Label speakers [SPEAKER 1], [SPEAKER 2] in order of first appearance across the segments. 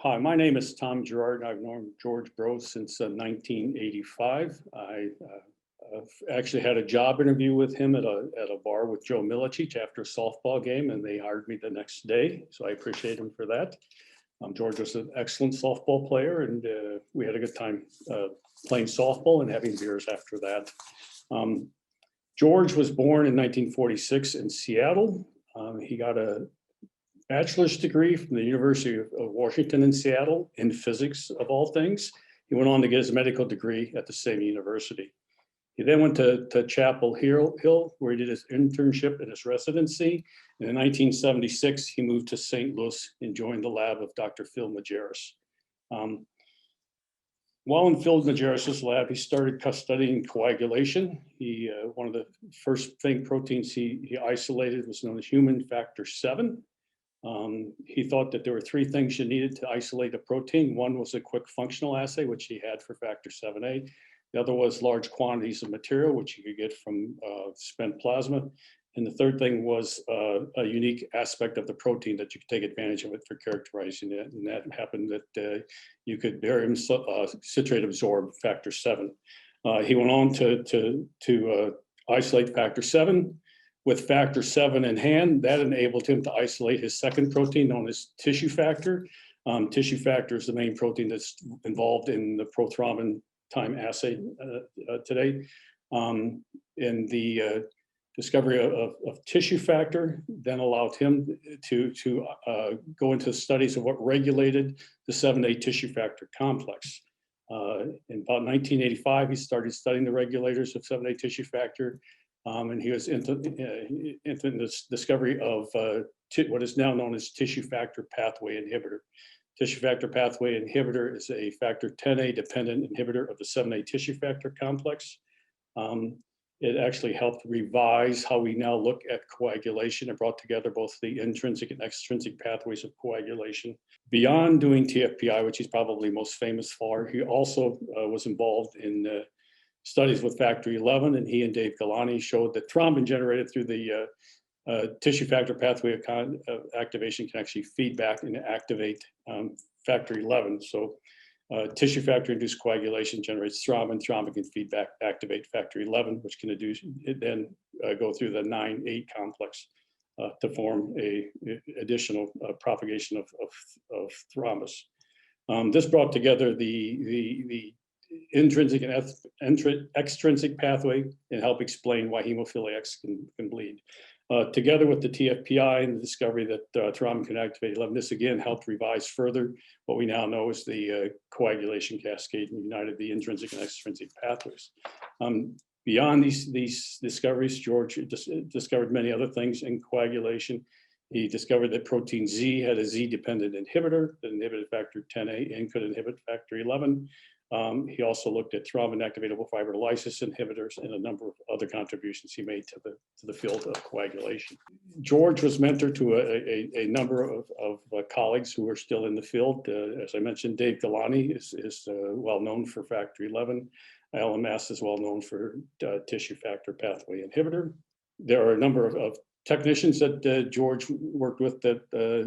[SPEAKER 1] Hi, my name is Tom Gerard. I've known George Broze since 1985. I've actually had a job interview with him at a bar with Joe Milicic after a softball game, and they hired me the next day. So I appreciate him for that. George was an excellent softball player, and we had a good time playing softball and having beers after that. George was born in 1946 in Seattle. He got a bachelor's degree from the University of Washington in Seattle in physics, of all things. He went on to get his medical degree at the same university. He then went to Chapel Hill, where he did his internship and his residency. And in 1976, he moved to St. Louis and joined the lab of Dr. Phil Majerus. While in Phil Majerus' lab, he started studying coagulation. One of the first proteins he isolated was known as human factor VII. He thought that there were three things you needed to isolate a protein. One was a quick functional assay, which he had for factor VIIa. The other was large quantities of material, which you could get from spent plasma. And the third thing was a unique aspect of the protein that you could take advantage of it for characterizing it. And that happened that you could barium citrate absorb factor VII. He went on to isolate factor VII. With factor VII in hand, that enabled him to isolate his second protein known as tissue factor. Tissue factor is the main protein that's involved in the prothrombin time assay today. And the discovery of tissue factor then allowed him to go into studies of what regulated the 7A tissue factor complex. In about 1985, he started studying the regulators of 7A tissue factor. And he was into this discovery of what is now known as tissue factor pathway inhibitor. Tissue factor pathway inhibitor is a factor 10A dependent inhibitor of the 7A tissue factor complex. It actually helped revise how we now look at coagulation. It brought together both the intrinsic and extrinsic pathways of coagulation. Beyond doing TFPI, which he's probably most famous for, he also was involved in studies with factor 11, and he and Dave Galani showed that thrombin generated through the tissue factor pathway activation can actually feed back and activate factor 11. So tissue factor induced coagulation generates thrombin. Thrombin can feed back, activate factor 11, which can then go through the 9-8 complex to form a additional propagation of thrombus. This brought together the intrinsic and extrinsic pathway and help explain why hemophilia X can bleed. Together with the TFPI and the discovery that thrombin can activate 11, this again helped revise further what we now know as the coagulation cascade and united the intrinsic and extrinsic pathways. Beyond these discoveries, George discovered many other things in coagulation. He discovered that protein Z had a Z-dependent inhibitor that inhibited factor 10A and could inhibit factor 11. He also looked at thrombin activatable fibrinolysis inhibitors and a number of other contributions he made to the field of coagulation. George was mentor to a number of colleagues who are still in the field. As I mentioned, Dave Galani is well known for factor 11. Alan Mast is well known for tissue factor pathway inhibitor. There are a number of technicians that George worked with that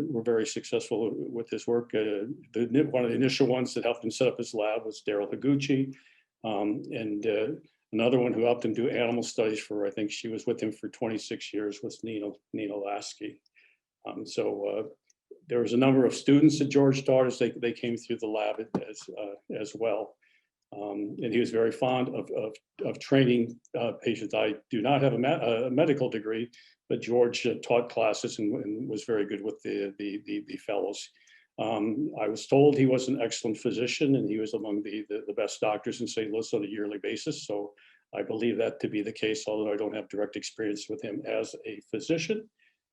[SPEAKER 1] were very successful with his work. One of the initial ones that helped him set up his lab was Daryl Higuchi, and another one who helped him do animal studies for, I think she was with him for 26 years, was Nina Lasky. So there was a number of students that George taught as they came through the lab as well. And he was very fond of training patients. I do not have a medical degree, but George taught classes and was very good with the fellows. I was told he was an excellent physician, and he was among the best doctors in St. Louis on a yearly basis. So I believe that to be the case, although I don't have direct experience with him as a physician.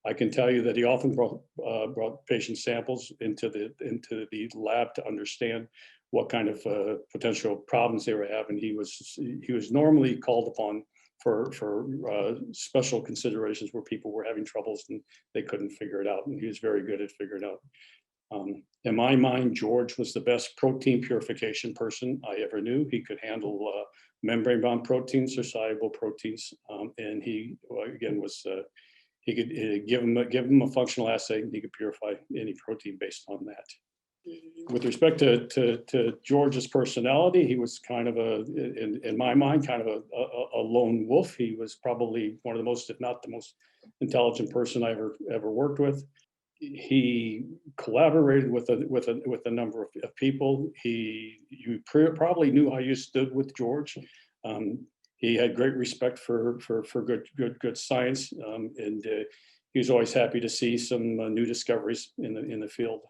[SPEAKER 1] I can tell you that he often brought patient samples into the lab to understand what kind of potential problems they were having. He was normally called upon for special considerations where people were having troubles and they couldn't figure it out. And he was very good at figuring it out. In my mind, George was the best protein purification person I ever knew. He could handle membrane-bound proteins or soluble proteins, and he again was. He could give him a functional assay, and he could purify any protein based on that. with respect to George's personality, he was kind of in my mind, kind of a lone wolf. He was probably one of the most, if not the most intelligent person I ever worked with. He collaborated with a number of people. You probably knew how you stood with George. He had great respect for good science, and he was always happy to see some new discoveries in the field.